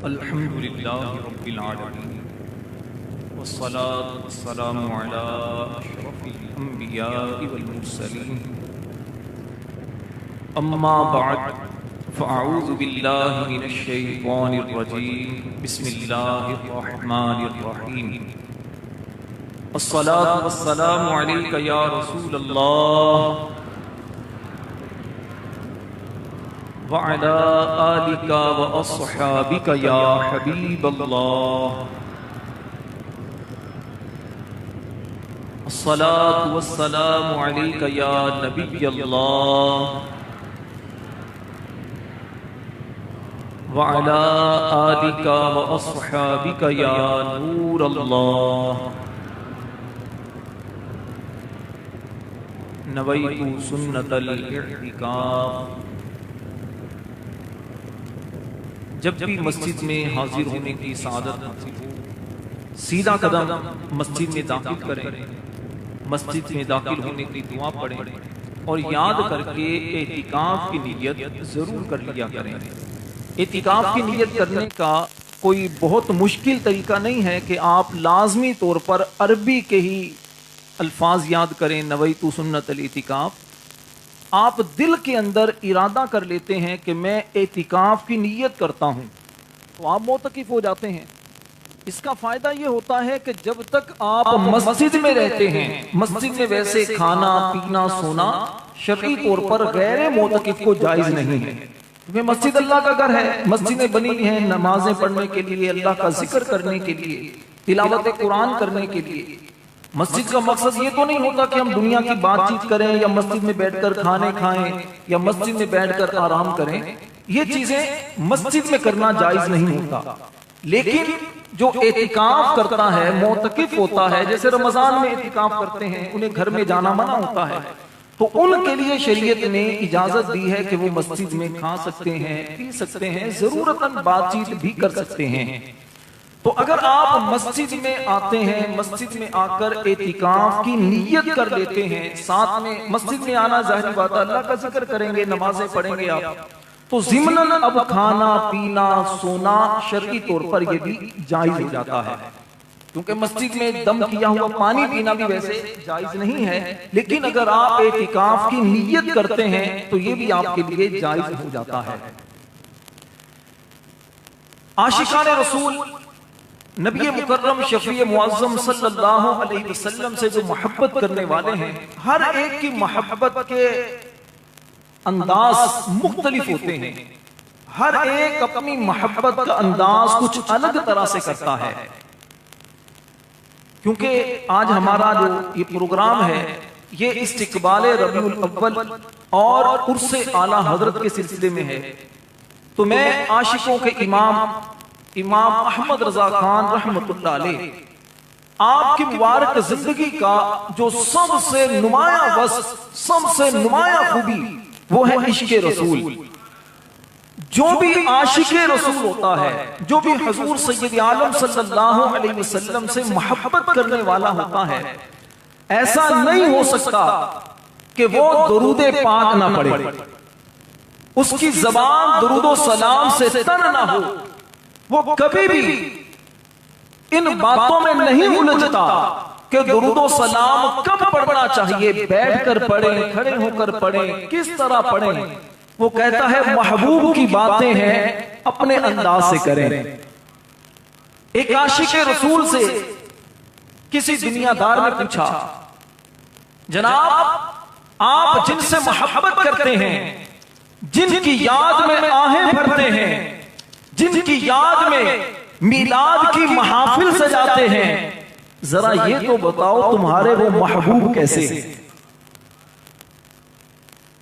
अल्हम्दुलिल्लाहि रब्बिल आलमीन वस्सलातु वस्सलामु अला अशरफिल अंबियाइ वल मुरसलीन अम्मा बअद फ़अऊज़ु बिल्लाहि मिनश शैतानिर रजीम बिस्मिल्लाहिर रहमानिर रहीम अस्सलातु वस्सलामु अलैका या रसूलल्लाह व अला आलिका व अस्हाबिका या हबीबल्लाह अस्सलातु वस्सलामु अलैका या नबियल्लाह व अला आलिका व अस्हाबिका या नूरल्लाह नवैतु सुन्नतल इअ्तिकाफ। जब भी मस्जिद में हाजिर होने की सादत हासिल हो, सीधा कदम मस्जिद में दाखिल करें, मस्जिद में दाखिल होने की दुआ पढ़ें और याद करके एतिकाफ की नियत जरूर कर लिया करें। एतिकाफ की नियत करने का कोई बहुत मुश्किल तरीका नहीं है कि आप लाजमी तौर पर अरबी के ही अल्फाज याद करें, नवैतु सुन्नतल इतिकाफ। आप दिल के अंदर इरादा कर लेते हैं कि मैं एतिकाफ की नियत करता हूं, तो आप मोतकिफ हो जाते हैं। इसका फायदा ये होता है कि जब तक आप मस्जिद में रहते हैं, मस्जिद में वैसे खाना पीना सोना शरई तौर पर गैर मोतकिफ को जायज नहीं है, क्योंकि मस्जिद अल्लाह का घर है। मस्जिदें बनी हैं नमाजें पढ़ने के लिए, अल्लाह का जिक्र करने के लिए, तिलावत कुरान करने के लिए। मस्जिद का मकसद ये तो नहीं होता कि हम दुनिया की बातचीत करें या मस्जिद में बैठकर खाने खाएं या मस्जिद में बैठकर आराम करें। ये चीजें मस्जिद में करना जायज नहीं होता। लेकिन जो एतिकाफ करता है, मोतकिफ होता है, जैसे रमजान में एतिकाफ करते हैं, उन्हें घर में जाना मना होता है, तो उनके लिए शरीयत ने इजाजत दी है कि वो मस्जिद में खा सकते हैं, पी सकते हैं, जरूरतन बातचीत भी कर सकते हैं। तो अगर आप मस्जिद में आते हैं, मस्जिद में आकर एतिकाफ की नियत कर लेते हैं, साथ में मस्जिद में आना जाहिर बात है अल्लाह का जिक्र करेंगे, नमाजें पढ़ेंगे आप, तो ज़िम्नन अब खाना पीना सोना शरई तौर पर यह भी जायज हो जाता है। क्योंकि मस्जिद में दम किया हुआ पानी पीना भी वैसे जायज नहीं है, लेकिन अगर आप एतिकाफ की नियत करते हैं तो ये भी आपके लिए जायज हो जाता है। आशिकाने रसूल नबी मुकर्रम शफी मुअज़्ज़म सल्लल्लाहु अलैहि वसल्लम से जो मोहब्बत करने वाले हैं, हर एक की मोहब्बत के अंदाज मुख्तलिफ होते हैं। हर एक अपनी मोहब्बत का अंदाज कुछ अलग तरह से करता है। क्योंकि आज हमारा जो ये प्रोग्राम है ये इस्तिक़बाल रबीउल अव्वल और उर्से आला हजरत के सिलसिले में है, तो मैं आशिकों के इमाम अहमद रजा खान रहमतुल्लाह अलैह आपकी मुबारक जिंदगी का जो सबसे नुमाया वस्फ, सबसे नुमाया खूबी वो है इश्क़ रसूल। जो भी आशिक़े रसूल होता है, जो भी हुज़ूर सय्यद आलम सल्लल्लाहु अलैहि वसल्लम से मोहब्बत करने वाला होता है, ऐसा नहीं हो सकता कि वो दुरूद पाक ना पढ़े, उसकी ज़बान दुरूद सलाम से तर ना हो, वो कभी भी इन बातों में नहीं उलझता कि दुरूदो सलाम कब पढ़ना चाहिए, बैठकर पढ़ें, खड़े होकर पढ़ें, किस तरह पढ़ें। वो कहता है महबूब की बातें हैं अपने अंदाज से करें। एक आशिक़े रसूल से किसी दुनियादार ने पूछा, जनाब आप जिनसे मोहब्बत करते हैं, जिनकी याद में आहें भरते हैं, जिनकी याद में मीलाद की महफिल सजाते हैं, जरा ये तो बताओ तुम्हारे वो महबूब कैसे।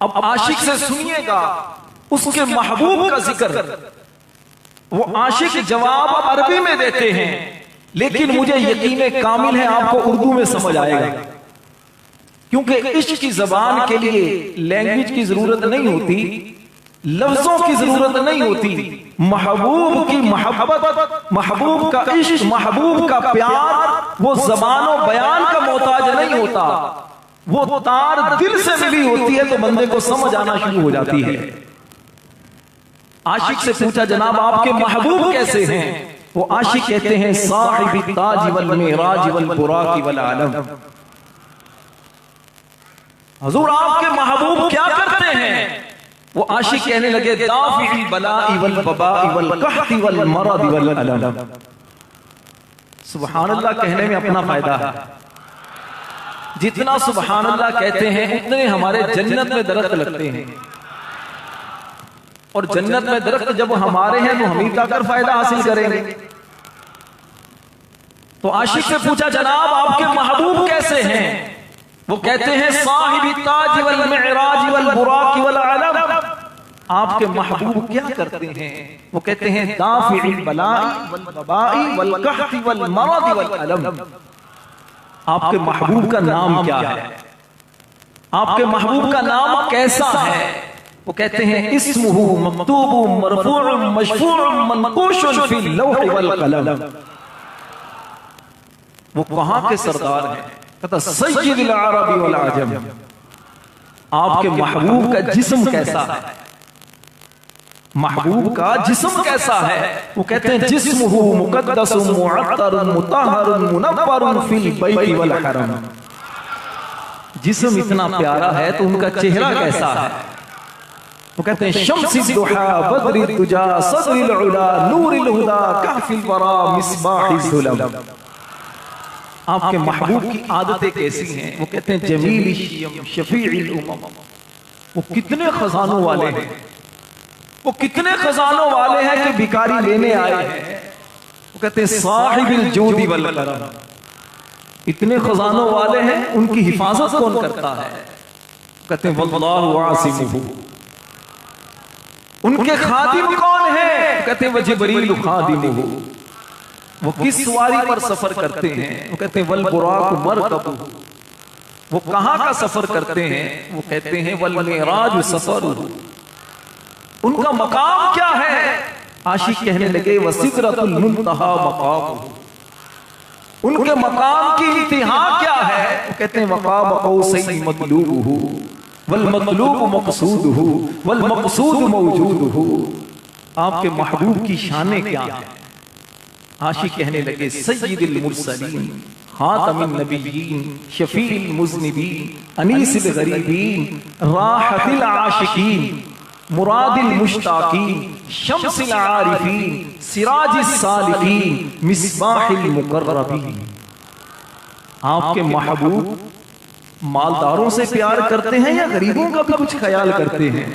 अब आशिक से सुनिएगा उसके महबूब का जिक्र। वो आशिक जवाब अरबी में देते हैं, लेकिन मुझे यकीन कामिल है आपको उर्दू में समझ आएगा, क्योंकि इश्क की जबान के लिए लैंग्वेज की जरूरत नहीं होती, लफ्जों की जरूरत नहीं होती। महबूब की मोहब्बत, महबूब का इश्क, महबूब का प्यार वो जबानो बयान का मोहताज नहीं होता, वो तार दिल से मिली होती है तो बंदे को समझ आना शुरू हो जाती है। आशिक से पूछा जनाब आपके महबूब कैसे हैं? वो आशिक कहते हैं साहिब ताज वल मिराज वल बुराक वल आलम। हुजूर आपके महबूब क्या करते हैं? वो आशिक कहने लगे दाफिल बलाई वल बबाई वल कहती वल मरद वल अलम। सुभान अल्लाह कहने में अपना फायदा है। जितना सुभान अल्लाह कहते हैं उतने हमारे जन्नत में दरख्त लगते हैं, और जन्नत में दरख्त जब हमारे हैं तो हम ही जाकर फायदा हासिल करेंगे। तो आशिक से पूछा जनाब आपके महबूब कैसे हैं? वो कहते हैं साहिब ताज वल मिराज वल बुराक वल अलम। आपके महबूब क्या करते हैं? वो कहते हैं दाफिल बलाई वल बबाई वल कहती वल मरद वल अलम। आपके महबूब का नाम क्या है? आपके महबूब का नाम कैसा है? वो कहते हैं इस्मुहु मक्तूबुम मरफूउम मशफूउम मनकूशुन फिल लौह वल कलम। वो वहां के सरदार हैं, कहता सय्यदुल अरबी वल अजम। आपके महबूब का जिस्म कैसा है? महबूब का जिस्म कैसा है? वो कहते हैं जिस्मुहु मुक़द्दसुम मुअत्तरुन मुतहहरुन मुनव्वरुन फिल बैति वल हरम। जिस्म इतना प्यारा है तो उनका चेहरा कैसा है? वो कहते हैं शम्सी दुहा बद्री तुजा सदरिल उला नूरिल हुदा कहफिल वरा मिसबाहिल सुलम। आपके महबूब की आदतें कैसी हैं? वो कहते हैं जमील शियम शफीइल उमम। वो कितने खजानों वाले हैं, वो कितने खजानों वाले हैं कि भिखारी लेने आए हैं। वो कहते हैं साहिबिल जूदी वल करम। इतने खजानों वाले हैं, उनकी हिफाजत कौन करता है? कहते हैं वल्लाहु आसिमुहु। उनके खादिम कौन है? कहते हैं जिब्रील खादिमुहु। वो किस सवारी पर सफर करते हैं? वो कहते हैं वल बुराक मरकबुहु। वो कहां का सफर करते हैं? वो कहते हैं वल मिराज सफरुहु। उनका मकाम क्या है? आशिक कहने लगे व सिदरतुल मुंतहा मकामुहु। उनके मकाम की इंतहा क्या है? वो कहते हैं मकाम कौसैन मतलूबुहु वल मतलूब मक़सूदुहु वल मक़सूद मौजूदुहु। आपके महबूब की शानें क्या है? आशिक कहने लगे सय्यिदुल मुरसलीन खातमुन नबिय्यीन शफीउल मुज़निबीन अनीसिल गरीबीन राहतिल आशिकीन मुरादिल मुश्ताकीन शम्सिल आरिफीन सिराजिस सालिकीन मिसबाहिल मुकर्रबीन। आपके महबूब मालदारों से प्यार करते हैं या गरीबों का भी कुछ ख्याल करते हैं?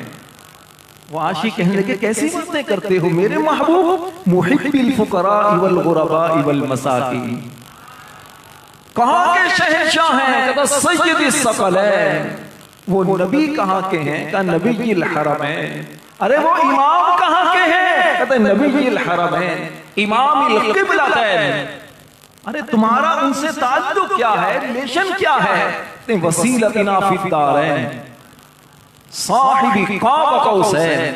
वो आशिक कहने लगे कैसी बातें करते हो? मेरे महबूब मुहिब्बिल फुकरा वल गुरबा वल मसाकीन। कहां के शहंशाह हैं? कहता सय्यदिस सकलैन। वो नबी कहां के हैं? का नबीयिल हरमैन। अरे वो इमाम कहां के हैं? कहते नबीयिल हरमैन इमामिल क़िबलतैन। अरे तुम्हारा उनसे ताल्लुक क्या है? रिलेशन क्या है? वसीलतना फिद्दारैन साहिबी क़ाब कौसैन।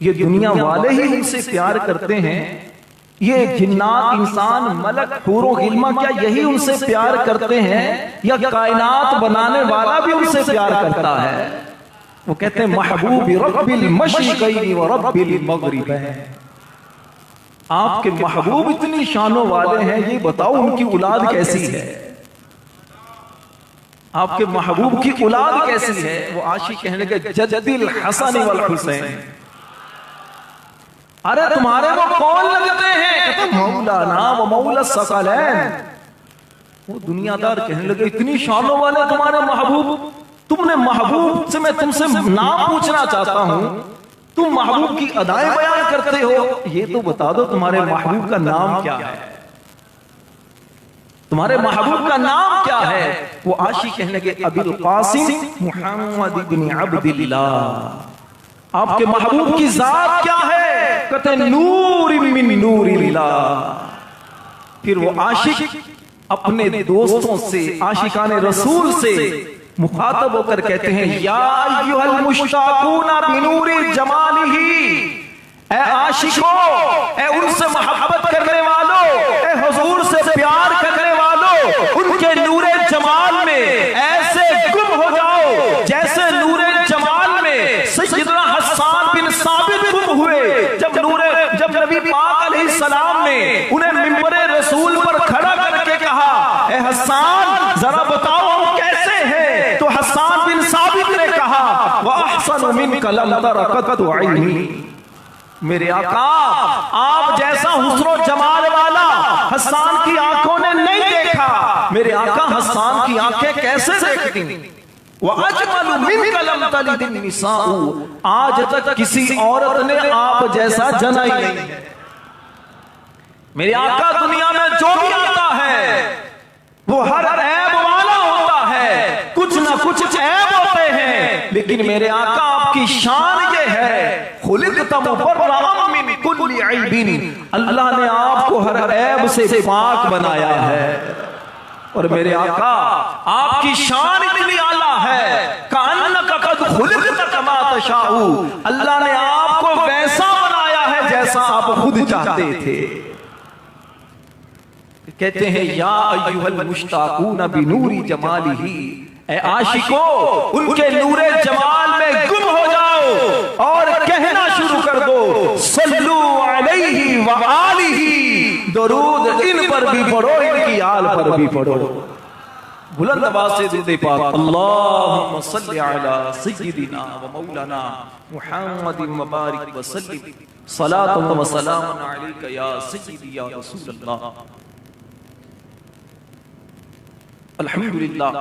ये दुनिया वाले ही उनसे प्यार करते हैं। ये जिन्नात इंसान मलक हूरो गिल्मा क्या यही उनसे प्यार करते हैं, या कायनात बनाने वाला भी उनसे प्यार करता है? वो कहते हैं महबूब रब्बिल मशरिक़ैन व रब्बिल मग़रिबैन। आपके महबूब इतनी शानों वाले हैं, ये बताओ उनकी औलाद कैसी है? आपके महबूब की औलाद कैसी है? वो आशिक कहने लगे जद्दिल हसन वल हुसैन। अरे तुम्हारे वो कौन लगते हैं? कहते मौलाना व मौला सकलैन। वो दुनियादार कहने लगे इतनी शानों वाले तुम्हारे महबूब, तुमने महबूब से मैं तुमसे नाम पूछना चाहता हूं, तुम महबूब की अदाएं बयान करते हो, ये तो बता दो तुम्हारे महबूब का नाम क्या है? तुम्हारे महबूब का नाम क्या है? वो आशिक कहने लगे अबुल कासिम मुहम्मद इब्न अब्दिल्लाह। आपके महबूब की जात क्या है? कहते नूर मिन नूरिल्लाह। फिर वो आशिक अपने दोस्तों से, आशिकाने रसूल से मुखातब होकर कहते हैं या अय्युहल मुश्ताकूना बिनूरि जमालिही। ए आशिकों, ए उनसे मोहब्बत करने वालों, ए हुजूर से प्यार करने वालों, उनके नूरे जमाल में ऐसे गुम हो जाओ जैसे नूरे जमाल में सैयदना हस्सान बिन साबित गुम हुए अलैहिस्सलाम ने उन्हें मिंबरे रसूल पर खड़ा करके कहा, ए हसन जरा बताओ हम कैसे हैं? तो हसन बिन साबित ने कहा, व अहसन मिनका लम तरा कत्तु ऐनी, मेरे आका आप जैसा हुस्न जमाल वाला हसन की आंखों ने नहीं देखा। मेरे आका हसन की आंखें कैसे देखती? वह अजमलु मिनका लम तलिद निसाउ, आज तक किसी औरत ने आप जैसा जना ही नहीं। मेरे आका दुनिया में जो भी आता है वो हर ऐब वाला होता है, कुछ ना कुछ ऐब होते हैं, लेकिन मेरे आका आपकी शान ये है, खुलिक़्त मुबर्रअन मिन कुल्ली ऐबिन, अल्लाह ने आपको हर ऐब से पाक बनाया है। और मेरे आका आपकी शान इतनी आला है, कान्नका कद खुलिक़्त कमा तशाउ, अल्लाह ने आपको वैसा बनाया है जैसा आप खुद चाहते थे। कहते हैं या अय्युहल मुश्ताकून बिनूरी जमालिही, ए आशिको उनके नूरे जमाल में गुम हो जाओ और कहना शुरू कर दो, सल्लू अलैहि व आलिही, दरूद इन पर भी पढ़ो, इनकी आल पर भी पढ़ो। बुलंद आवाज से दुरूद पाक, अल्लाहुम्मा सल्लि अला सय्यिदिना व मौलाना मुहम्मदिन व बारिक व सल्लिम सलातन व सलामन अलैका या सय्यिदी या रसूलल्लाह। अल्हम्दुलिल्लाह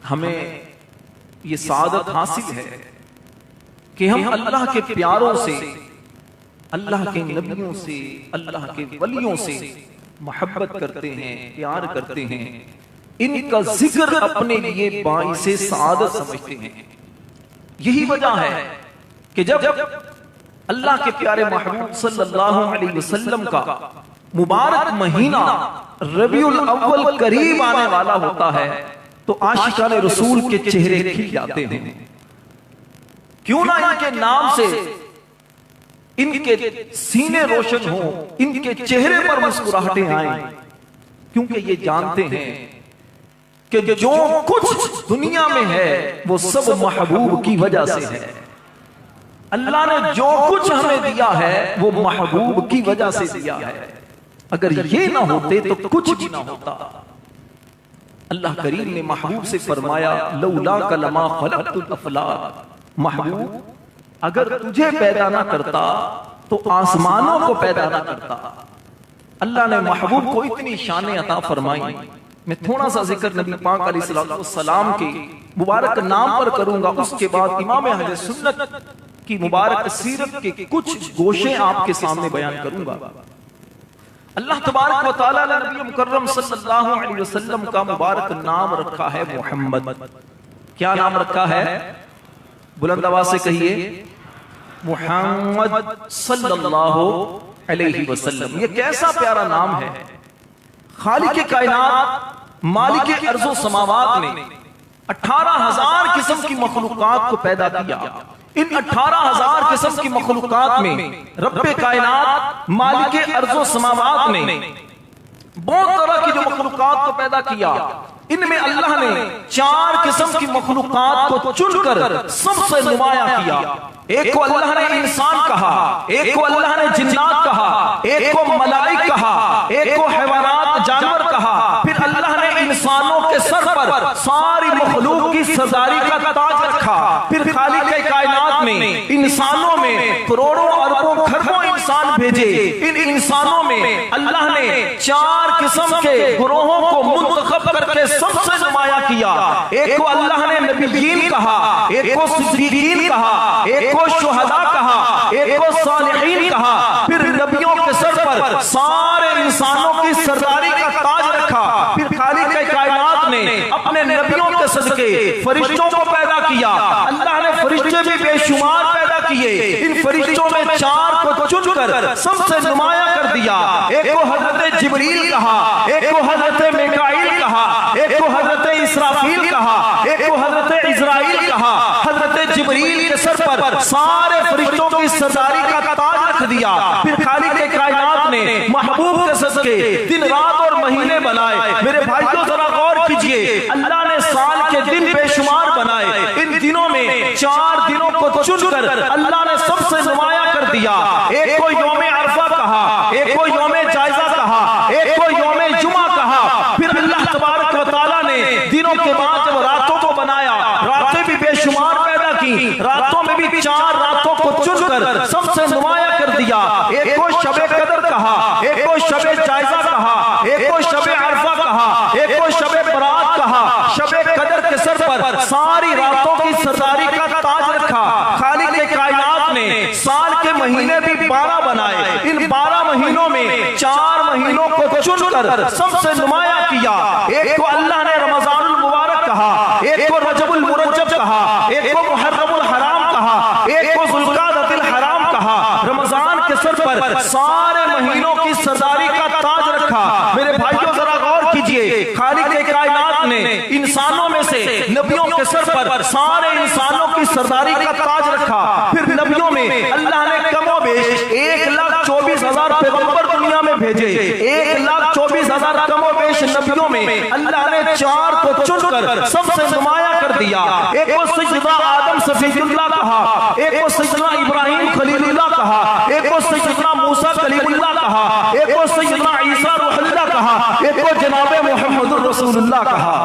हमें ये सादत हासिल है कि हम अल्लाह के प्यारों से, अल्लाह के नबियों से, अल्लाह के वलियों से मोहब्बत करते हैं, प्यार करते हैं, इनका जिक्र अपने लिए बाइसे सादत समझते हैं। यही वजह है कि जब अल्लाह के प्यारे महबूब सल्लल्लाहु अलैहि वसल्लम का मुबारक महीना रबीउल अव्वल करीब आने वाला होता है तो आशिकाने रसूल के चेहरे खिल जाते हैं। क्यों ना इनके नाम से इनके सीने रोशन हो, इनके चेहरे पर मुस्कुराहटें आए, क्योंकि ये जानते हैं कि जो कुछ दुनिया में है वो सब महबूब की वजह से है। अल्लाह ने जो कुछ हमें दिया है वो महबूब की वजह से दिया है। अगर ये ना होते तो कुछ भी ना होता। अल्लाह करीम ने महबूब से फरमाया, लौला कलमा खलक़तुल अफ़लाक, महबूब अगर तुझे पैदा ना करता तो आसमानों को पैदा ना करता। अल्लाह ने महबूब को इतनी शान अता फरमाई। मैं थोड़ा सा जिक्र नबी पाक अलैहिस्सलाम के मुबारक नाम पर करूंगा, उसके बाद इमाम अहले सुन्नत की मुबारक सीरत के कुछ गोशे आपके सामने बयान करूंगा। अल्लाह तबारक व तआला ने नबी मुकर्रम सल्लल्लाहु अलैहि वसल्लम का मुबारक नाम रखा है मोहम्मद। क्या नाम रखा है? बुलंद आवाज से कहिए, मोहम्मद सल्लल्लाहु अलैहि वसल्लम। ये कैसा प्यारा नाम है। खालिक कायनात मालिक अर्ज़ो समावात ने 18,000 किस्म की मखलूकात को पैदा किया। इन 18,000 किस्म की मखलूकात में रब्बे कायनात मालिक अर्ज़ो समावात ने बहुत तरह की जो मखलूकात को पैदा किया, इनमें अल्लाह ने 4 किस्म की मखलूकात को चुनकर सबसे नुमाया किया। एक को अल्लाह ने इंसान कहा, एक को अल्लाह ने जिन्नात कहा, एक को मलाइक कहा, एक को हैवानात जानवर कहा। फिर अल्लाह ने इंसानों के सर पर सारी मखलूक की सरदारी का ताज रखा। फिर खालिक कायनात ने इंसानों में करोड़ों अरबों खरबों इंसान भेजे। इन इंसानों में अल्लाह ने 4 किस्म के गुरोहों को मुंतखब करके सबसे नुमाया किया। एक को अल्लाह ने नबीयीन कहा, एक को सिद्दीकीन कहा, एक को शुहदा कहा, एक को सालिहीन कहा। फिर नबियों के सर पर सारे इंसानों की सरदारी का ताज रखा। फिर खालिक कायनात ने अपने नबियों के सदके फरिश्तों को पैदा किया। अल्लाह ने फरिश्ते भी बेशुमार पैदा किए। इन फरिश्तों में 4 को चुनकर सबसे नुमाया कर दिया। एक को हजरत जिब्रील कहा, एक को हजरत मिकाईल कहा, एक को हजरत इसराफील कहा, एक को हजरत इजराइल कहा। हजरत जिब्रील के सर पर सारे फरिश्तों की सरदारी का ताज रख दिया। फिर खालिक कायनात ने महबूब के सदके दिन रात और महीने बनाए। मेरे भाइयों जरा गौर कीजिए, अल्लाह ने साल के दिन बेशुमार बनाए। इन दिनों में 4 दिनों को चुनकर अल्लाह ने सबसे नुमाया कर दिया। एक को यौम अरफा कहा, की रातों में भी 4 रातों को चुनकर सबसे नुमाया कर दिया। एक को शबे कदर कहा, एक को शबे जायजा कहा, एक को शबे अरफा कहा, एक को शबे बरात कहा। शबे कदर के सर पर सारी रातों की सरदारी का ताज रखा। खालिक कायनात ने साल के महीने भी 12 बनाए। इन 12 महीनों में 4 महीनों को चुनकर सबसे नुमाया किया। एक को अल्लाह ने रमजानुल मुबारक कहा, एक को रजबुल मुरज्जब कहा, एक को मुहर्रमुल हराम कहा, एक को जुल्कादतिल हराम कहा। रमजान के सर पर सारे महीनों की सरदारी का ताज रखा। मेरे भाइयों जरा गौर कीजिए, खालिक कायनात ने इंसानों में से नबियों के सर पर सारे इंसानों की सरदारी का ताज रखा। फिर नबियों में अल्लाह ने कमोबेश 1,24,000 पैगंबर दुनिया में भेजे। 1,24,000 कमोबेश नबियों में अल्लाह ने 4 को चुनकर सबसे नुमाया कर दिया। एक को सैयदना आदम सफीउल्लाह कहा, एक को सैयदना इब्राहिम खलीलुल्लाह कहा, एक को सैयदना मूसा कलीमुल्लाह कहा, एक को सैयदना ईसा रूहुल्लाह कहा, एक को जनाबे मुहम्मदुर रसूलुल्लाह कहा।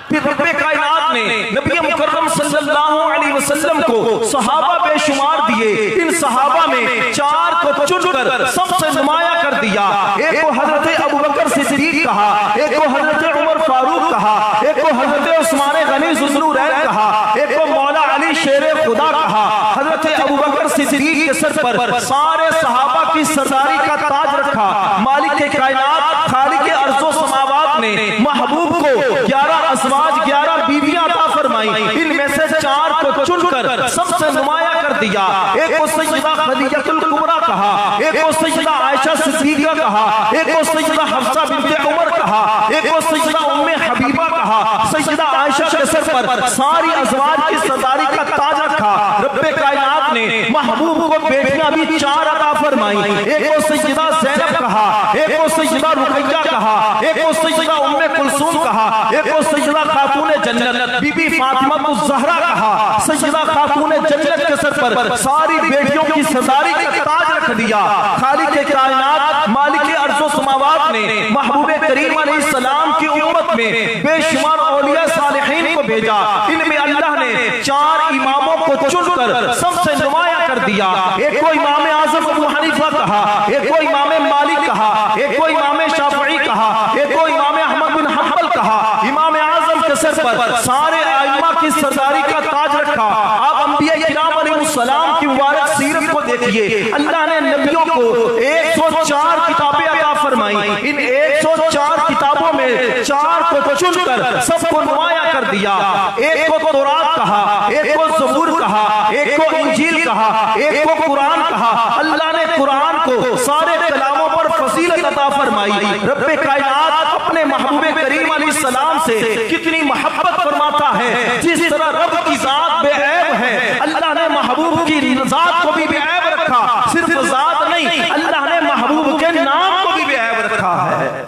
फिर रब्बे कायनात ने नबी मुकर्रम सल्लल्लाहु अलैहि वसल्लम को सहाबा बेशुमार दिए। इन सहाबा में 4 को चुनकर सबसे नुमाया कर दिया। एक को हजरत अबू बकर सिद्दीक कहा, एक को हजरत उमर फारूक कहा, एक को हजरत उस्मान गनी ज़ुन्नूरैन कहा, एक को मौला अली शेरे खुदा कहा। हजरत अबू बकर सिद्दीक के सर पर सारे सहाबा की सरदारी का ताज रखा। मालिक कायनात खालिक अर्ज़ो समावात ने महबूब को 11 अज़वाज 11 बीवियां अता फरमाई। इनमें से 4 को चुनकर सबसे नुमाया कर दिया। एक को सैयदा खदीजतुल कुबरा कहा, एक को सैयदा आयशा सिद्दीका कहा, एक को सैयदा हफ्सा बिन्ते उमर कहा, एक को सैयदा उम्मे हबीबा कहा। सैयदा आयशा के सर पर सारी अज़वाज की सरदारी का ताज रखा। रब्बे कायनात ने महबूब को बेटियां भी 4 अता फरमाई। एक को सैयदा ज़ैनब कहा, एक को सैयदा रुकैया कहा, एक को सैयदा उम्मे कुलसूम कहा, एक को सैयदा खातून जन्नत बीबी फातिमा ज़हरा कहा। सैयदा खातून जन्नत के सर पर सारी बेटियों की सरदारी का ताज रख दिया। खालिक कायनात मालिक अर्ज़ो समावात ने महबूब करीम अलैहिस्सलाम की उम्मत में बेशुमार औलिया सालिहीन को भेजा। इनमें अल्लाह ने 4 इमामों को चुनकर सबसे नुमाया कर दिया। एक को इमाम आज़म अबू हनीफा कहा, एक को इमाम मालिक कहा, एक को इमाम शाफ़िई कहा, एक को इमाम अहमद बिन हंबल कहा। इमाम आज़म के सर पर सारे आइम्मा की सरदारी का ताज रखा। आप अंबिया किराम अलैहिस्सलाम की मुबारक सीरत को देखिए। अल्लाह ने नबियों को 104 किताबें अता फरमाई। इन 104 किताबों में 4 को चुनकर सबको नुमाया कर दिया। एक को तौरात कहा, एक को ज़बूर कहा, एक को इंजील कहा, एक को कुरान कहा। अल्लाह ने कुरान को सारे कलामों पर फजीलत अता फरमाई। रब्बे कायनात अपने महबूब करीम अलैहिस्सलाम से कितनी मोहब्बत फरमाता है। जिस तरह रब की जात बेऐब है, अल्लाह ने महबूब की जात को भी बेऐब रखा। सिर्फ जात नहीं, अल्लाह ने महबूब के नाम को भी बेऐब रखा है।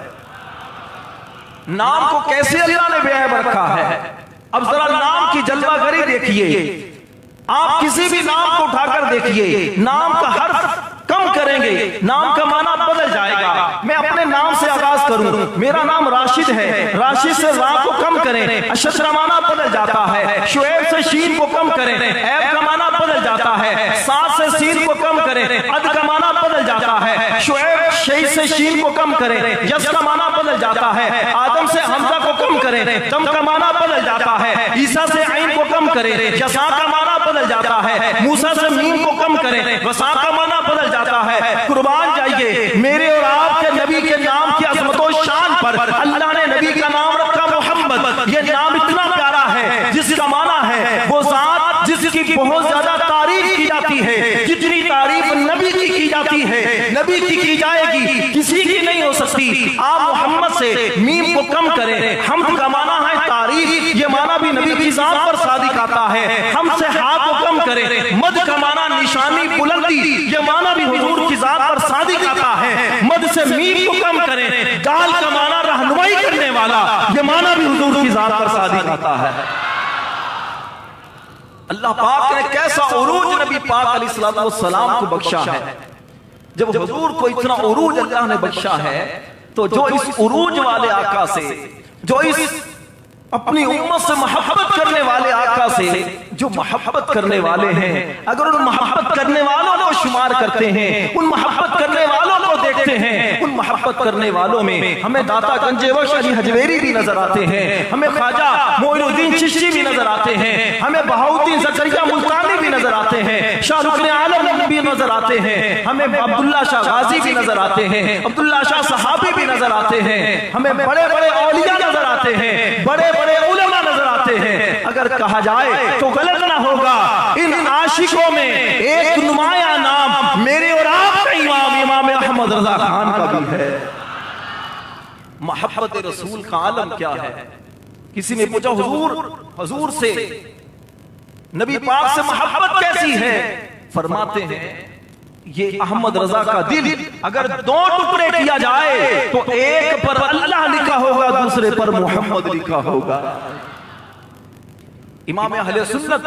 नाम को कैसे अल्लाह ने बेऐब रखा है? अब जरा नाम की जलवागरी देखिए। आप किसी भी नाम को उठाकर देखिए, नाम का हर्फ कम करेंगे, नाम का माना बदल जाएगा। मैं अपने नाम से आगाज करूं। मेरा नाम राशिद है, राशिद से रा को कम करें, अशद का माना बदल जाता है। शुएब से शीन को कम करें, ऐब का माना बदल जाता है। साद से सीन को कम करें, अद का माना बदल जाता है। शुएब शई से शीन को कम करें, यस का माना बदल जाता है। आदम से हमजा को कम करें, दम का माना बदल जाता है। ईसा से आइन को कम करें, यसा का माना बदल जाता है। मूसा से मीम को कम करें, वसा का माना बदल जाता है। कुर्बान जाइए मेरे और आपके नबी के नाम की अज़मत और शान पर। अल्लाह ने नबी का नाम रखा मोहम्मद। ये नाम इतना प्यारा है, जिसका माना है वो जात जिसकी बहुत ज्यादा तारीफ की जाती है। जितनी तारीफ नबी की जाती है, नबी की जाएगी, किसी की नहीं हो सकती। आप मोहम्मद से मीम को कम करें, हम का माना है तारीफ, ये माना भी नबी की जात पर सादिक आता है। हमसे हाथ को कम करें, मद का माना निशानी बुलंदी, ये माना भी हुजूर की जात पर सादिक आता है। मद से मीम को कम करें, दाल का माना रहनुमाई करने वाला, ये माना भी हुजूर की जात पर सादिक आता है। अल्लाह पाक ने कैसा उरूज नबी पाक अलैहिस्सलातु वस्सलाम को बख्शा है। जब हुजूर को इतना उरूज अल्लाह ने बख्शा है, तो जो इस उरूज वाले आका से, जो इस अपनी उम्मत से मोहब्बत करने वाले आका से जो मोहब्बत करने वाले हैं, अगर उन मोहब्बत करने वालों को शुमार करते हैं, उन मोहब्बत करने वालों को देखते हैं, उन मोहब्बत करने वालों में हमें दाता गंजे बख्श अली हजवेरी भी नजर आते हैं, हमें ख्वाजा मोइनुद्दीन चिश्ती भी नजर आते हैं, हमें बहाउद्दीन ज़करिया मुल्तानी भी नजर आते हैं, शाहरुख आलम भी नजर आते हैं, हमें अब्दुल्ला शाह गाजी भी नजर आते हैं, अब्दुल्ला शाह सहाबी भी नजर आते हैं, हमें बड़े बड़े औलिया नजर आते हैं, बड़े बड़े उलमा नजर आते हैं। अगर कहा जाए तो गलत ना होगा, इन आशिकों में एक नुमाया नाम मेरे और आपका इमाम अहमद रजा खान का भी है। मोहब्बत रसूल का आलम क्या है? किसी ने पूछा हुजूर से नबी पाक से मोहब्बत कैसी है? फरमाते हैं ये अहमद रजा का दिल अगर दो टुकड़े किया जाए तो एक पर अल्लाह लिखा होगा, दूसरे पर मोहम्मद लिखा होगा। इमाम अहले सुन्नत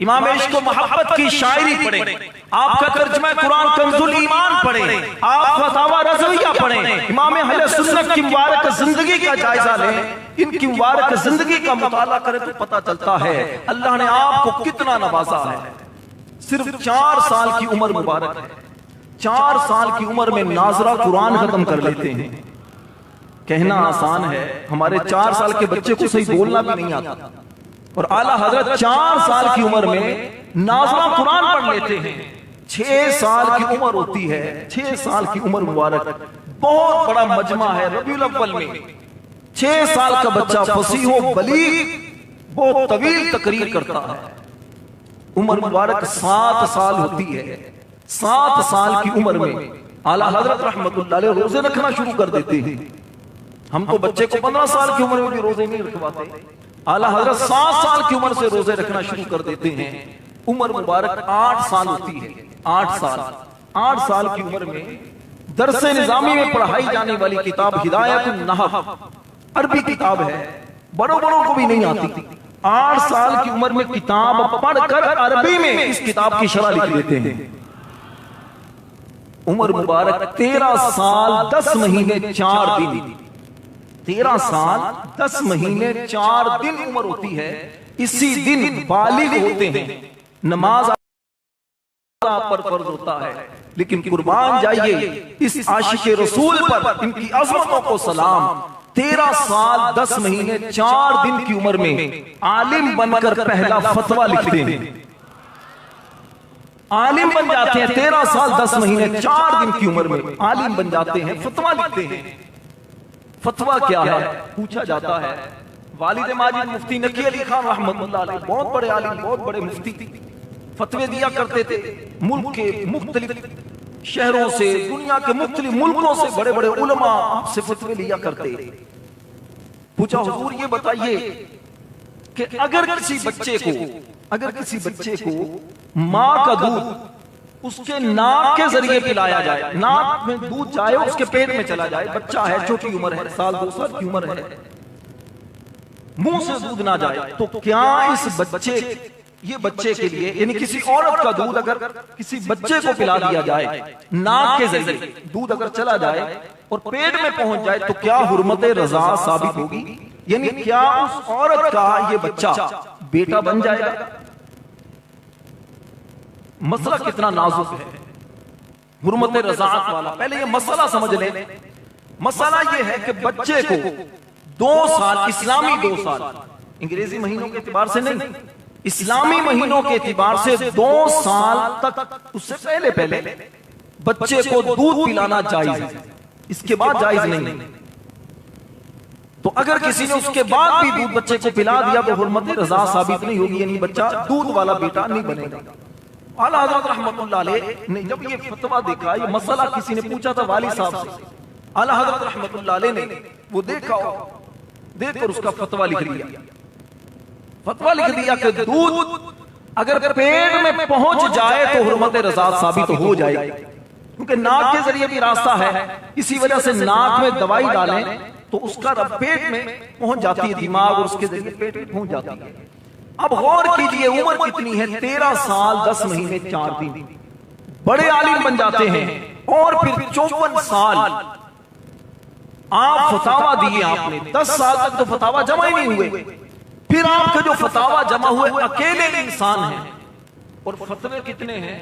इमाम इश्क मोहब्बत की शायरी पढ़े, आपका तर्जुमा कुरान कंजुल ईमान पढ़े, आप फतावा रज़विया पढ़े, इमाम अहले सुन्नत की मुबारक जिंदगी का जायजा लें, इनकी मुबारक जिंदगी का मुताला करें तो पता चलता है अल्लाह ने आपको कितना नवाजा है। सिर्फ 4 साल की उम्र मुबारक है, 4 साल की उम्र में नाजरा कुरान खत्म कर लेते हैं। कहना आसान है, हमारे 4 साल के बच्चे को सही बोलना भी नहीं आता, और आला हजरत 4 साल की उम्र में नाजरा कुरान पढ़ लेते हैं। 6 साल की उम्र होती है, 6 साल की उम्र मुबारक, बहुत बड़ा मजमा है रबीउल अव्वल में। 6 साल का बच्चा फसीह बलीग बहुत तवील तकरीर करता है। उम्र मुबारक 7 साल होती है। 7 साल की उम्र में आला हजरत रहमतुल्लाह अलैह रोजे रखना शुरू कर देते हैं। हम तो बच्चे को 15 साल की उम्र में भी रोजे नहीं रखवाते, आला हजरत 7 साल की उम्र से रोजे रखना शुरू कर देते हैं। उम्र मुबारक 8 साल होती है। 8 साल की उम्र में दरसे निजामी में पढ़ाई जाने वाली किताब हिदायतुन नहव अरबी किताब है, बड़ों को भी नहीं आती। 8 साल की उम्र में किताब पढ़कर अरबी में इस किताब की शरह लिख लेते हैं। उम्र मुबारक 13 साल 10 महीने 4 दिन, 13 साल 10 महीने 4 दिन उम्र होती है। इसी दिन बालिग होते हैं, नमाज पर फर्ज होता है। लेकिन कुर्बान जाइए इस आशिक रसूल पर, इनकी अज़मतों को सलाम। 13 साल 10 महीने 4 दिन की उम्र में आलिम बनकर पहला फतवा लिखते हैं। आलिम बन जाते हैं 13 साल 10 महीने 4 दिन की उम्र में आलिम बन जाते हैं, फतवा लिखते हैं। फतवा क्या है पूछा जाता है। वालिद माजिद मुफ्ती नकी अली खान रहमतुल्लाह अलैह बहुत बड़े आलिम, बहुत बड़े मुफ्ती, फतवे दिया करते थे। मुल्क के मुख्तलिफ शहरों से, दुनिया के मुख्तलिफ मुल्कों से बड़े बड़े उलमा आपसे फतवे लिया करते। पूछा हुजूर ये बताइए कि अगर किसी बच्चे को माँ का दूध उसके नाक के जरिए पिलाया जाए, नाक में दूध जाए उसके पेट में चला जाए, बच्चा है, छोटी उम्र है, 1-2 साल की उम्र है, मुंह से दूध ना जाए, तो क्या इस बच्चे के लिए, यानी किसी औरत का दूध अगर किसी बच्चे को पिला दिया जाए, नाक के जरिए दूध अगर चला जाए और पेट में पहुंच जाए, तो क्या हुर्मत रजा साबित होगी? यानी क्या उस औरत का ये बच्चा बेटा बन जाएगा? मसला कितना नाजुक है, हुर्मत रज़ाअत वाला। पहले ये मसला समझ लें। मसला ये है कि बच्चे को 2 साल, इस्लामी 2 साल, अंग्रेजी महीनों के एतबार से नहीं, इस्लामी महीनों के एतबार से 2 साल तक, उससे पहले बच्चे को दूध पिलाना जायज है, इसके बाद जायज नहीं। तो अगर किसी ने उसके बाद भी दूध बच्चे को पिला दिया तो हुर्मत रज़ा साबित नहीं होगी, यानी बच्चा दूध वाला बेटा नहीं बनेगा। आला हज़रत रहमतुल्लाह अलैह ने जब ये फतवा देखा, ये मसला किसी ने पूछा था वाली साहब से, आला हज़रत रहमतुल्लाह अलैह ने वो देखकर उसका फतवा लिख दिया कि दूध अगर पेट में पहुंच जाए तो हुर्मत रज़ा साबित हो जाएगी, क्योंकि नाक के जरिए भी रास्ता है। इसी वजह से नाक में दवाई डालें तो उसका पेट में पहुंच जाती है, दिमाग और उसके जरिए पेट में पहुंच जाती है। अब गौर कीजिए उम्र कितनी है, 13 साल 10 महीने 4 दिन, बड़े आलिम बन जाते हैं। और फिर 54 साल आप फतावा दिए, आपने 10 साल तक तो फतावा जमा ही नहीं हुए, फिर आपके जो फतावा जमा हुए अकेले इंसान हैं। और फतवे कितने हैं,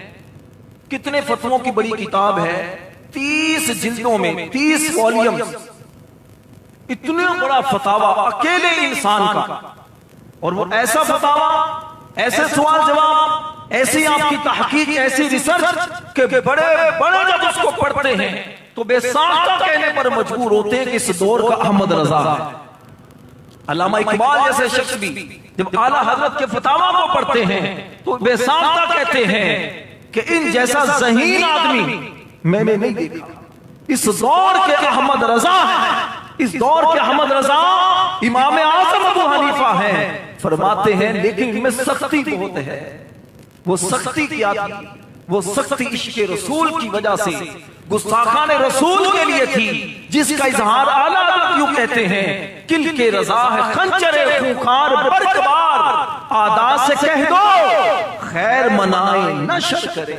कितने फतवों की बड़ी किताब है, 30 जिल्दों में 30 वॉल्यूम्स, इतना बड़ा फतावा अकेले इंसान का। और वो ऐसा फतावा, ऐसे सवाल जवाब, ऐसी आपकी तहकीक, ऐसी रिसर्च के बड़े बड़े जब उसको पढ़ते हैं तो बेसाख्ता कहने पर मजबूर होते हैं कि इस दौर का अहमद रजा है। अल्लामा इकबाल जैसे शख्स भी जब आला हजरत के फतावा को पढ़ते हैं तो बेसाख्ता कहते हैं कि इन जैसा ज़हीन आदमी मैंने नहीं देखा। इस दौर के अहमद रजा है, इस दौर के अहमद रजा इमाम आज़म अबू हनीफा है। फरमाते हैं लेकिन इनमें सख्ती बहुत है। वो सख्ती क्या थी? वो सख्ती इश्क़ रसूल की वजह से, गुस्ताखाने रसूल के लिए थी, जिसका इजहार आला यूं कहते हैं, किल के रजा है खंजरे खूंखार बरकबार, आदा से कह दो खैर मनाए न शर करे।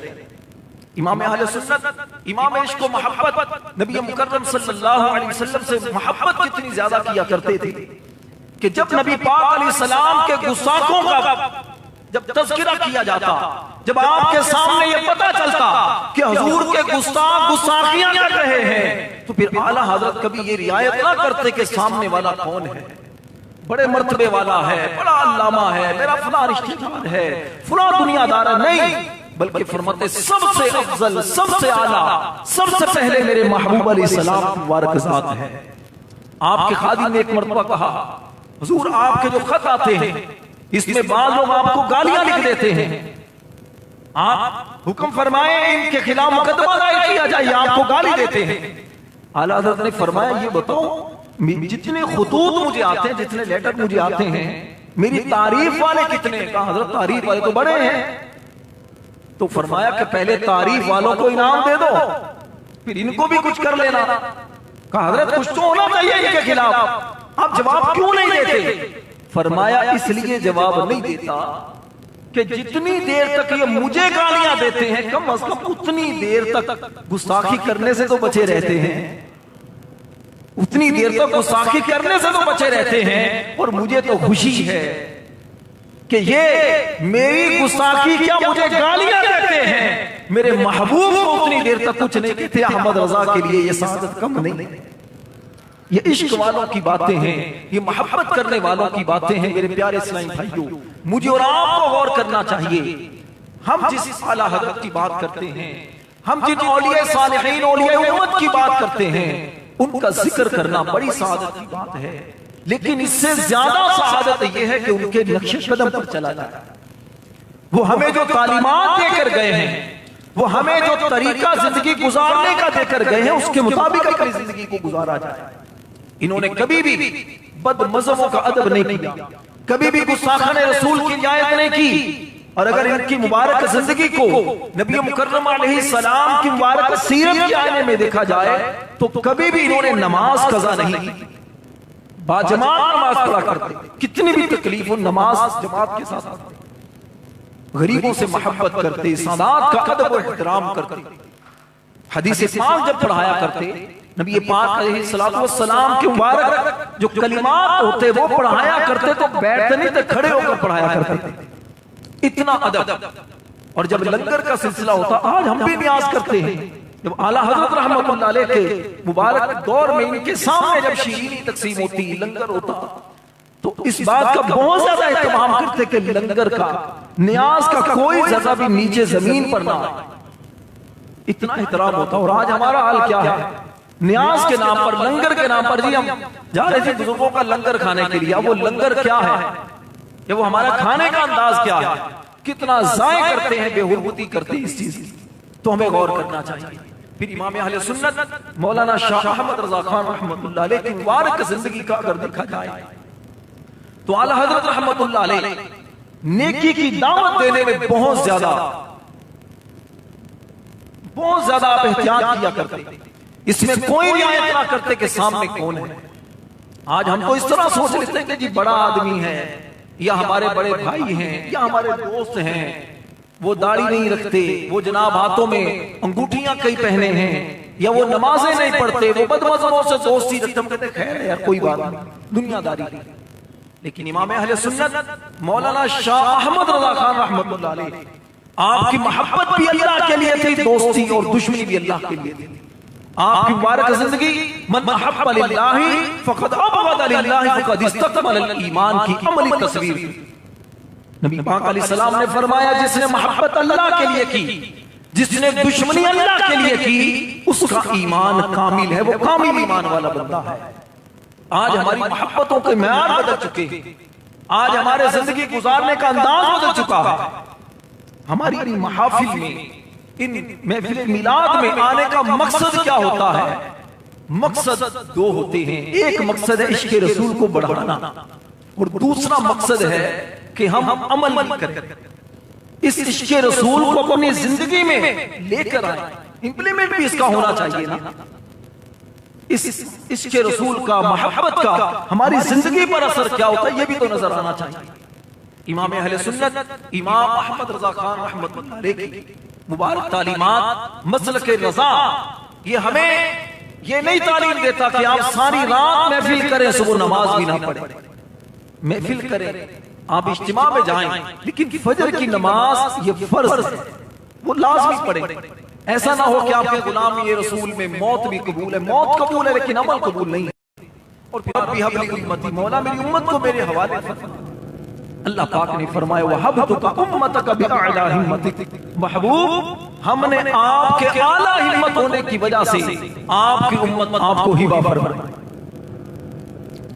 इमाम अहले सुन्नत, इमाम इश्क़ व मोहब्बत, नबी मुकर्रम सल्लल्लाहु अलैहि वसल्लम से मोहब्बत कितनी ज्यादा किया करते थे कि जब नबी पाक अलैहिस्सलाम के गुस्ताखों का जब तज़किरा किया जाता, जब आपके सामने ये पता चलता कि हुजूर के गुस्ताख गुस्ताखियां कर रहे हैं, तो फिर आला हजरत कभी ये रियायत ना करते कि सामने वाला कौन है, बड़े मर्तबे वाला है, बड़ा अल्लामा है, मेरा फलां रिश्तेदार है, फलां दुनियादार है, नहीं, बल्कि फरमाते सबसे अफजल, सबसे आला, सबसे पहले मेरे महबूब अलैहिस्सलाम की मुबारक ज़ात है। आपके खादिम ने एक मर्तबा कहा, हुजूर आपके जो खत आते हैं इसमें बाद लोग आपको गालियां लिख देते हैं, आप हुक्म फरमाए इनके खिलाफ मुकदमा दायर किया जाए, आपको गाली देते हैं। आला हज़रत ने फरमाया ये बताओ जितने खुतूत मुझे आते हैं, जितने लेटर मुझे आते हैं, मेरी तारीफ वाले कितने? कहा हजरत तारीफ वाले तो बड़े हैं। तो फरमाया कि पहले तारीफ वालों को इनाम दे दो, फिर इनको भी कुछ कर लेना। कहा हजरत कुछ तो होना चाहिए इनके खिलाफ, आप जवाब क्यों नहीं देते? फरमाया इसलिए जवाब नहीं देता कि जितनी देर तक ये मुझे गालियां देते हैं, कम अज कम उतनी देर तक गुस्ताखी करने से तो बचे रहते हैं, उतनी देर तक गुस्ताखी करने से तो बचे रहते हैं। और मुझे तो खुशी है कि ये मेरी गुस्ताखी क्या मुझे गालियां देते हैं, मेरे महबूब को उतनी देर तक कुछ नहीं कहते। अहमद रजा के लिए ये सादत कम नहीं। ये इश्क वालों की बातें हैं, ये मोहब्बत करने वालों की बातें हैं। मेरे प्यारे इस्लामी भाइयों, मुझे और आपको गौर करना चाहिए। हम जिस आला हज़रत की बात करते हैं, हम जिन औलिया सालिहीन औलिया उम्मत की बात करते हैं, उनका जिक्र करना बड़ी सआदत की बात है। लेकिन इससे ज्यादा सआदत यह है कि उनके नक्शे कदम पर चला जाए। वो हमें जो तालीमात देकर गए हैं, वो हमें जो तरीका जिंदगी गुजारने का देकर गए हैं, उसके मुताबिक अपनी जिंदगी को गुजारा जाए। इन्होंने कभी भी बदमज़हबों का अदब नहीं किया, कभी भी गुस्ताखाने रसूल की रियायत नहीं की। और अगर इनकी मुबारक जिंदगी को नबी मुकर्रम अलैहिस्सलाम की मुबारक सीरत के आईने में देखा जाए तो कभी भी इन्होंने नमाज कज़ा नहीं की, बाजमात नमाज पढ़ा करते, कितनी भी तकलीफ हो नमाज जमात के साथ पढ़ते, गरीबों से मोहब्बत करते, सादात का अदब और एहतराम करते। हदीस पाक जब पढ़ाया करते, नबी पाक अलैहिस्सलातु वस्सलाम के मुबारक जो कलिमात होते वो पढ़ाया करते तो बैठते नहीं थे, खड़े होकर पढ़ाया करते। इतना अदब। और जब लंगर का सिलसिला होता, आज हम भी न्याज करते हैं, जब आला हज़रत रहमतुल्लाह अलैह के मुबारक दौर में इनके सामने जब शीरीनी तकसीम होती, लंगर होता, तो इस बात का बहुत ज्यादा एहतमाम करते कि लंगर का न्याज का कोई जगह भी नीचे जमीन पर ना आए, इतना एहतराम होता। और आज हमारा हाल क्या है, न्याज के नाम पर, लंगर के नाम पर, जी हम जा रहे थे बुजुर्गों का लंगर खाने के लिए, वो लंगर क्या है, ये वो हमारा खाने का अंदाज क्या है, कितना ज़ाय करते हैं, बेहुरमती करते हैं इस चीज की, तो हमें गौर करना चाहिए। फिर इमाम अहले सुन्नत मौलाना शाह अहमद रजा खान रहमतुल्लाह अलैह की मुबारक जिंदगी का अगर देखा जाए तो आला हज़रत रहमतुल्लाह अलैह नेकी की दावत देने में बहुत ज्यादा आप एहतियात किया करते, इसमें कोई रियायत ना करते कि सामने कौन है। आज हम तो इस तरह सोच लेते हैं कि जी बड़ा आदमी है, या हमारे बड़े भाई हैं, या हमारे दोस्त हैं, वो दाढ़ी नहीं रखते, वो जनाब हाथों में अंगूठियां कई पहने हैं, या वो नमाजें नहीं पढ़ते, वो बदमज़हबों से दोस्ती रखते, हम कहते खैर है यार कोई बात नहीं, दुनियादारी। लेकिन इमाम अहले सुन्नत मौलाना शाह अहमद रज़ा खान रहमतुल्लाह अलैह, आपकी मोहब्बत भी अल्लाह के लिए थी, दोस्ती और दुश्मनी भी अल्लाह के लिए थी। आपकी मुबारक जिंदगी मन अहब्ब लिल्लाहि फक़द अबग़द लिल्लाहि फक़द इस्तक़बल ईमान की अमली तस्वीर। नबी पाक अलैहिस्सलाम ने फरमाया, जिसने मोहब्बत अल्लाह के लिए की, जिसने दुश्मनी अल्लाह के लिए की, उसका ईमान कामिल है, वो कामिल ईमान वाला बंदा है। आज हमारी मोहब्बतों के मेयार बदल चुके हैं, आज हमारे जिंदगी गुजारने का अंदाज बदल चुका है। हमारी महफिल में, इन महफिल मिलाद में आने का मकसद क्या होता है? मकसद दो होते हैं, एक मकसद है इश्क़ रसूल को बढ़ाना और दूसरा मकसद है कि हम अमल करें, इस इश्क़ रसूल को अपनी जिंदगी में लेकर आए। इंप्लीमेंट भी इसका होना चाहिए ना, इस इश्क़ रसूल का, मोहब्बत का हमारी जिंदगी पर असर क्या होता है, यह भी तो नजर आना चाहिए। इमाम अहले सुन्नत इमाम अहमद रज़ा खान रहमतुल्लाह अलैह की मुबारक तालीमात, मसलक रज़ा, ये हमें ये नहीं तालीम देता कि आप सारी रात महफिल करें, सुबह नमाज भी ना पढ़ें। महफिल करें, आप इज्तिमा में जाएं, लेकिन फजर की नमाज ये फर्ज है, वो लाज़मी पढ़ें। ऐसा ना हो कि आपके गुलाम ये रसूल में मौत भी कबूल है, मौत कबूल है लेकिन अमल कबूल नहीं है। और फिर अब भी हबली उम्मती, मौला मेरी उम्मत को मेरे हवाले फरमा। अल्लाह पाक ने फरमाया, वहब्तुका उम्मतका बिअअला हिम्मतिक, महबूब हमने आपके आला हिम्मत होने की वजह से आपकी उम्मत आपको हिबा फरमाई।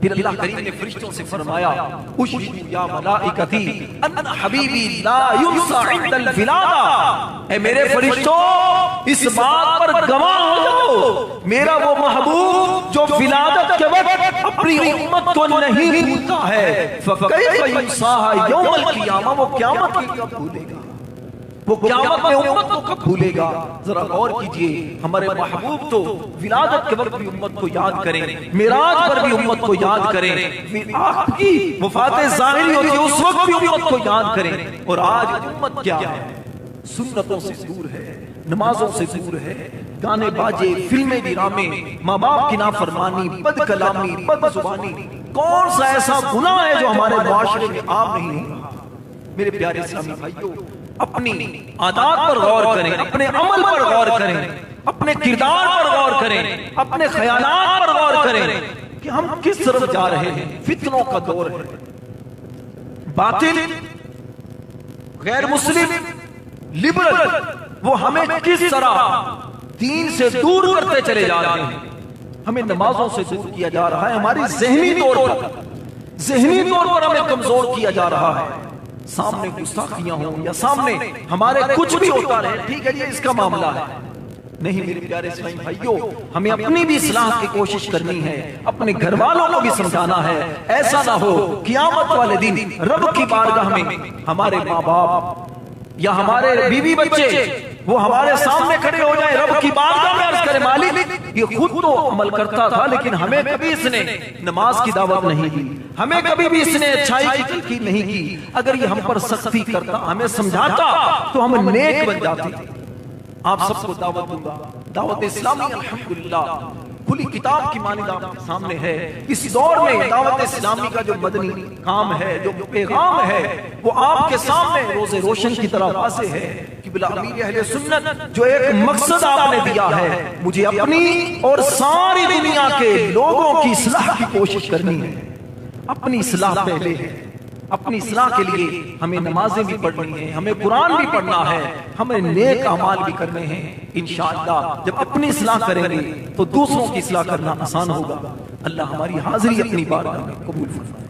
फिर अल्लाह करीम ने फरिश्तों से फरमाया, उशहिदु या मलाइकती अन्ना हबीबी ला युंसा इंदल विलादा, ऐ मेरे फरिश्तों इस बात पर गवाह हो जाओ, मेरा वो महबूब जो विलादत के वक्त अपनी उम्मत को नहीं भूलता है, फकैफ युंसाहा यौमल क़ियामा, वो क़यामत के कब भूलेगा, वो क़यामत में उम्मत को कब भूलेगा। जरा गौर कीजिए, हमारे महबूब तो विलादत के वक्त भी उम्मत को याद करें, मिराज पर भी उम्मत को याद करें, फिर आपकी वफात ज़ाहिरी होती है उस वक्त भी उम्मत को याद करें। और आज उम्मत क्या है? सुन्नतों से दूर है, नमाजों से दूर है, गाने बाजे, फिल्में ड्रामे, माँ बाप की नाफरमानी, बद कलामी, बद जुबानी। कौन सा ऐसा गुनाह है जो हमारे माशरे में आम नहीं हो रहा? मेरे प्यारे इस्लामी भाइयों, अपनी आदत पर गौर करें, अपने अमल पर गौर करें, अपने किरदार पर गौर करें, अपने ख्यालात पर गौर करें कि हम किस तरफ जा रहे हैं। फितनों का दौर है, बातिल, गैर मुस्लिम, लिबरल, वो हमें किस तरह दीन से दूर करते चले जा रहे हैं। हमें नमाजों से दूर किया जा रहा है, हमारी ज़हनी तौर पर हमें कमजोर किया जा रहा है। सामने गुस्ताखियां हो या सामने हमारे कुछ भी होता रहे, ठीक है ये इसका मामला है, नहीं मेरे प्यारे इस्लामी भाइयों, हमें अपनी भी इस्लाह की कोशिश करनी है, अपने घर वालों को भी समझाना है। ऐसा ना हो क़यामत वाले दिन रब की बारगाह में हमारे माँ बाप या हमारे बीवी बच्चे वो हमारे सामने खड़े हो जाए, रब की बारगाह में अर्ज करे, मालिक ये खुद तो अमल करता था लेकिन हमें कभी इसने नमाज की दावत नहीं दी, हमें कभी भी इसने अच्छाई की तलकीन नहीं की। अगर ये हम पर सख्ती करता, हमें समझाता तो हम नेक बन जाते। आप सबको दावत दूंगा, दावत इस्लामी अल्हम्दुलिल्लाह खुली किताब की मानिंद आपके सामने है। इस दौर में दावत इस्लामी का जो मदनी काम है, जो पैगाम है, वो आपके सामने रोज़े रोशन की तरह वाज़ेह है कि बिला अमीर अहले सुन्नत जो एक मकसद आपने दिया है, मुझे अपनी और सारी दुनिया के लोगों की इस्लाह की कोशिश करनी है। अपनी इस्लाह पहले है, अपनी इस्लाह के लिए हमें नमाजें भी पढ़नी है, हमें कुरान भी पढ़ना है, हमें नेक अमाल भी करने हैं। इंशाअल्लाह जब अपनी इस्लाह करेंगे तो दूसरों की इस्लाह करना आसान होगा। अल्लाह हमारी हाजिरी अपनी बारगाह में कबूल फरमाए।